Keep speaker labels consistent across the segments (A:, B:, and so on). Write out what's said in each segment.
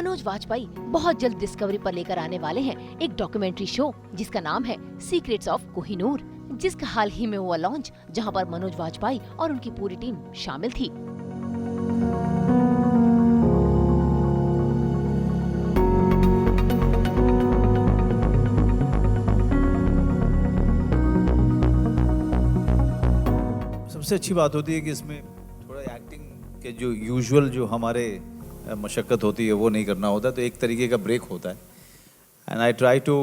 A: मनोज वाजपेयी बहुत जल्द डिस्कवरी पर लेकर आने वाले हैं एक डॉक्यूमेंट्री शो जिसका नाम है सीक्रेट्स ऑफ कोहिनूर, जिसका हाल ही में हुआ लॉन्च, जहां पर मनोज वाजपेयी और उनकी पूरी टीम शामिल थी।
B: सबसे अच्छी बात होती है कि इसमें थोड़ा एक्टिंग के जो यूजुअल जो हमारे मशक्क़त होती है वो नहीं करना होता, तो एक तरीके का ब्रेक होता है। And I try to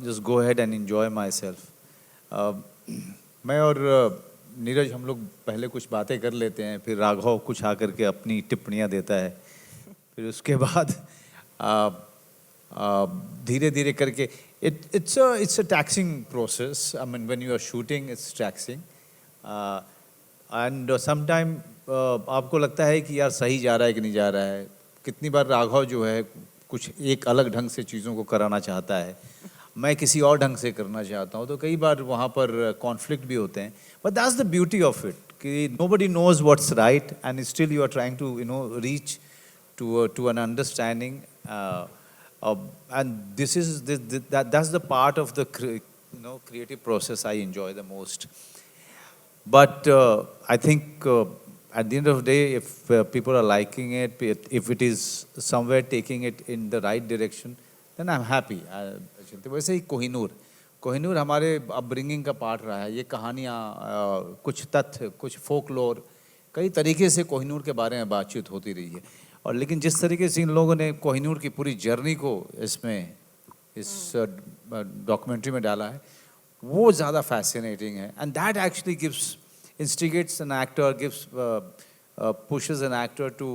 B: just go ahead and enjoy myself. मैं और नीरज हम लोग पहले कुछ बातें कर लेते हैं, फिर राघव कुछ आकर के अपनी टिप्पणियाँ देता है, फिर उसके बाद धीरे धीरे करके it's a taxing process. I mean, when you are shooting, it's taxing. And sometime आपको लगता है कि यार सही जा रहा है कि नहीं जा रहा है। कितनी बार राघव जो है कुछ एक अलग ढंग से चीज़ों को कराना चाहता है, मैं किसी और ढंग से करना चाहता हूँ, तो कई बार वहाँ पर कॉन्फ्लिक्ट भी होते हैं। But that's the beauty of it कि nobody knows what's right and still you are trying to reach to an understanding, and that's the part of the creative process I enjoy the most. But I think at the end of the day, if people are liking it, if it is somewhere taking it in the right direction, then I'm happy. वैसे ही कोहिनूर हमारे upbringing का part रहा है। ये कहानियाँ, कुछ तथ्य, कुछ फोकलोर, कई तरीके से कोहिनूर के बारे में बातचीत होती रही है। और लेकिन जिस तरीके से इन लोगों ने कोहिनूर की पूरी जर्नी को इस डॉक्यूमेंट्री में डाला है, वो ज़्यादा फैसिनेटिंग है। And that actually instigates an actor, pushes an actor to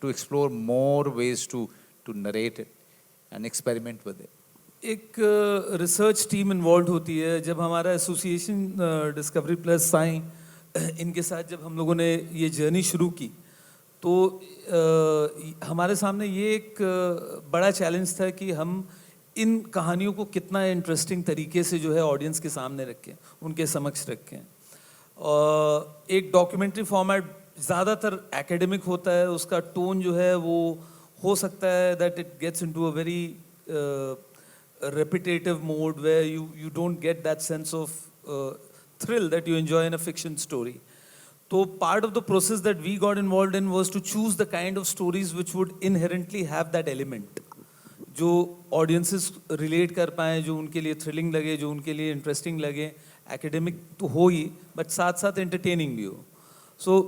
B: explore more ways to narrate it and experiment with it.
C: एक रिसर्च टीम इन्वॉल्व होती है। जब हमारा एसोसिएशन डिस्कवरी प्लस साई, इनके साथ जब हम लोगों ने ये जर्नी शुरू की, तो हमारे सामने ये एक बड़ा चैलेंज था कि हम इन कहानियों को कितना इंटरेस्टिंग तरीके से जो है ऑडियंस के सामने रखें, उनके समक्ष रखें। एक डॉक्यूमेंट्री फॉर्मेट ज़्यादातर एकेडमिक होता है, उसका टोन जो है वो हो सकता है that it gets into a very repetitive mode where you don't get that sense of thrill that you enjoy in a fiction story. So part of the process that we got involved in was to choose the kind of stories which would inherently have that element, जो audiences relate कर पाएँ, जो उनके लिए thrilling लगे, जो उनके लिए interesting लगे। academic तो हो ही, but साथ साथ entertaining भी हो। So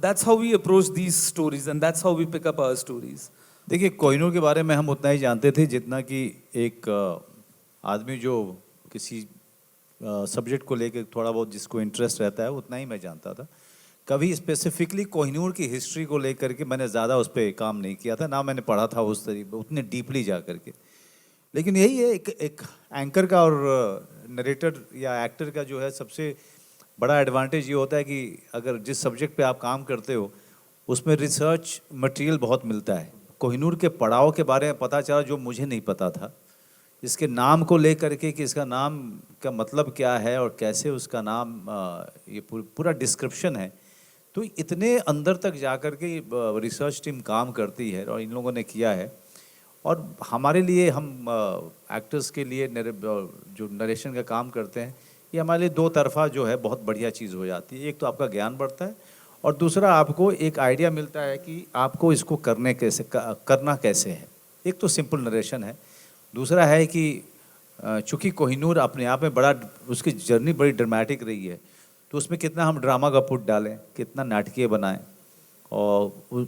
C: that's how we approach these stories and that's how we pick up our stories.
B: देखिए, कोहिनूर के बारे में हम उतना ही जानते थे जितना कि एक आदमी जो किसी सब्जेक्ट को लेकर थोड़ा बहुत जिसको इंटरेस्ट रहता है, उतना ही मैं जानता था। कभी स्पेसिफिकली कोहिनूर की हिस्ट्री को लेकर के मैंने ज़्यादा उस पर काम नहीं किया था, ना मैंने पढ़ा था उस तरीके उतने डीपली जा करके। लेकिन यही है एक एंकर का और नरेटर या एक्टर का जो है सबसे बड़ा एडवांटेज ये होता है कि अगर जिस सब्जेक्ट पे आप काम करते हो उसमें रिसर्च मटेरियल बहुत मिलता है। कोहिनूर के पड़ाव के बारे में पता चला जो मुझे नहीं पता था, इसके नाम को लेकर के कि इसका नाम का मतलब क्या है और कैसे उसका नाम, ये पूरा डिस्क्रिप्शन है। तो इतने अंदर तक जा कर के रिसर्च टीम काम करती है और इन लोगों ने किया है। और हमारे लिए, हम एक्टर्स के लिए जो नरेशन का काम करते हैं, ये हमारे लिए दो तरफा जो है बहुत बढ़िया चीज़ हो जाती है। एक तो आपका ज्ञान बढ़ता है और दूसरा आपको एक आइडिया मिलता है कि आपको इसको करना कैसे है। एक तो सिंपल नरेशन है, दूसरा है कि चूँकि कोहिनूर अपने आप में बड़ा, उसकी जर्नी बड़ी ड्रामेटिक रही है, तो उसमें कितना हम ड्रामा का पुट डालें, कितना नाटकीय बनाएं। और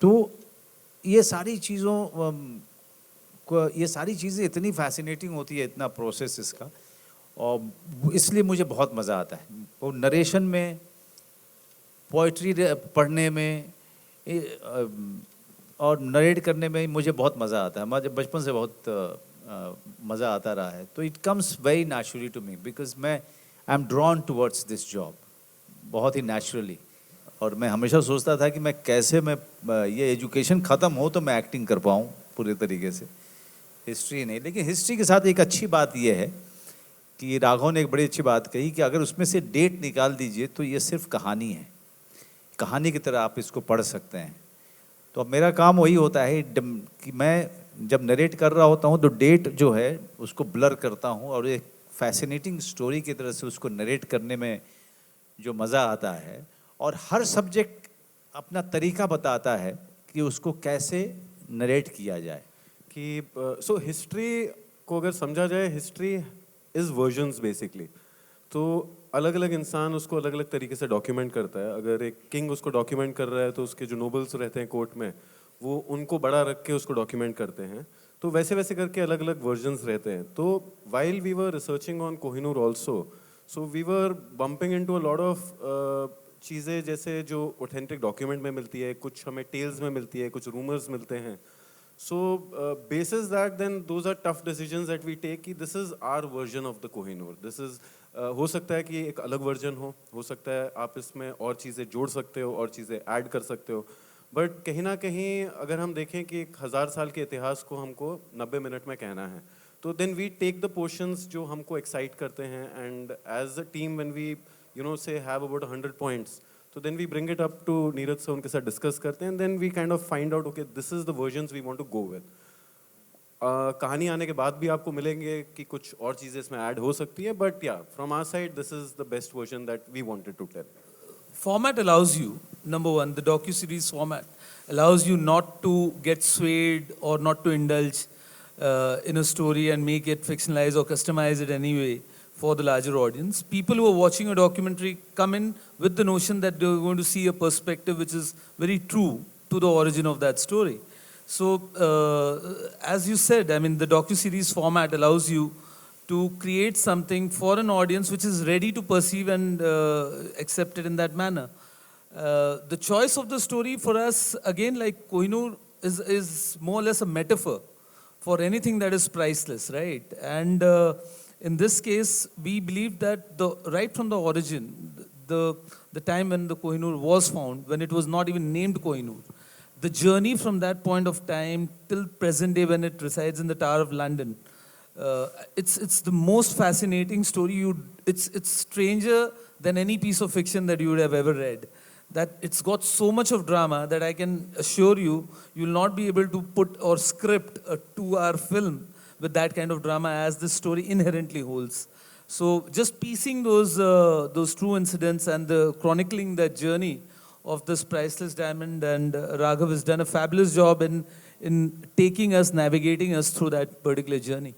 B: तो ये सारी चीज़ें इतनी फैसिनेटिंग होती है, इतना प्रोसेस इसका, और इसलिए मुझे बहुत मज़ा आता है। वो नरेशन में, पोइट्री पढ़ने में और नरेट करने में मुझे बहुत मज़ा आता है। मुझे बचपन से बहुत मज़ा आता रहा है। तो it comes very naturally to me because मैं I am drawn towards this job बहुत ही नेचुरली। और मैं हमेशा सोचता था कि मैं कैसे ये एजुकेशन ख़त्म हो तो मैं एक्टिंग कर पाऊँ पूरे तरीके से, हिस्ट्री नहीं। लेकिन हिस्ट्री के साथ एक अच्छी बात यह है कि राघव ने एक बड़ी अच्छी बात कही कि अगर उसमें से डेट निकाल दीजिए तो ये सिर्फ कहानी है, कहानी की तरह आप इसको पढ़ सकते हैं। तो अब मेरा काम वही होता है कि मैं जब नरेट कर रहा होता हूँ तो डेट जो है उसको ब्लर करता हूँ और एक फैसिनेटिंग स्टोरी की तरह से उसको नरेट करने में जो मज़ा आता है, और हर सब्जेक्ट अपना तरीका बताता है कि उसको कैसे नरेट किया जाए।
D: कि सो हिस्ट्री को अगर समझा जाए, हिस्ट्री इज़ वर्जन्स बेसिकली। तो अलग अलग इंसान उसको अलग अलग तरीके से डॉक्यूमेंट करता है। अगर एक किंग उसको डॉक्यूमेंट कर रहा है तो उसके जो नोबल्स रहते हैं कोर्ट में, वो उनको बड़ा रख के उसको डॉक्यूमेंट करते हैं। तो वैसे वैसे करके अलग अलग वर्जन्स रहते हैं। तो while we were researching on Kohinoor also, so we were bumping into a lot of चीज़ें जैसे जो ऑथेंटिक डॉक्यूमेंट में मिलती है, कुछ हमें टेल्स में मिलती है, कुछ रूमर्स मिलते हैं। So basis that, then those are tough decisions that we take कि this is our version of the Kohinoor. This is हो सकता है कि एक अलग वर्जन हो सकता है आप इसमें और चीज़ें जोड़ सकते हो और चीज़ें ऐड कर सकते हो। बट कहीं ना कहीं अगर हम देखें कि 1000 साल के इतिहास को हमको 90 मिनट में कहना है, तो then we take the portions जो हमको एक्साइट करते हैं, and as a team when we say have about 100 points, तो then we bring it up to Neeraj से, उनके साथ डिस्कस करते हैं, then we kind of find out okay this is the versions we want to go with. कहानी आने के बाद भी आपको मिलेंगे कि कुछ और चीज़ें इसमें ऐड हो सकती है, बट या from our side this is the best version that we wanted to tell.
C: Format allows you, number one, the docu-series format allows you not to get swayed or not to indulge in a story and make it fictionalize or customize it anyway for the larger audience. People who are watching a documentary come in with the notion that they're going to see a perspective which is very true to the origin of that story. So, as you said, I mean, the docu-series format allows you to create something for an audience which is ready to perceive and accept it in that manner. The choice of the story for us, again, like Kohinoor, is more or less a metaphor for anything that is priceless, right? And in this case, we believe that right from the origin, the time when the Kohinoor was found, when it was not even named Kohinoor, the journey from that point of time till present day when it resides in the Tower of London, it's the most fascinating story. It's stranger than any piece of fiction that you would have ever read. That it's got so much of drama that I can assure you, you'll not be able to put or script a 2-hour film with that kind of drama as this story inherently holds. So just piecing those true incidents and the chronicling that journey of this priceless diamond, and Raghav has done a fabulous job in taking us, navigating us through that particular journey.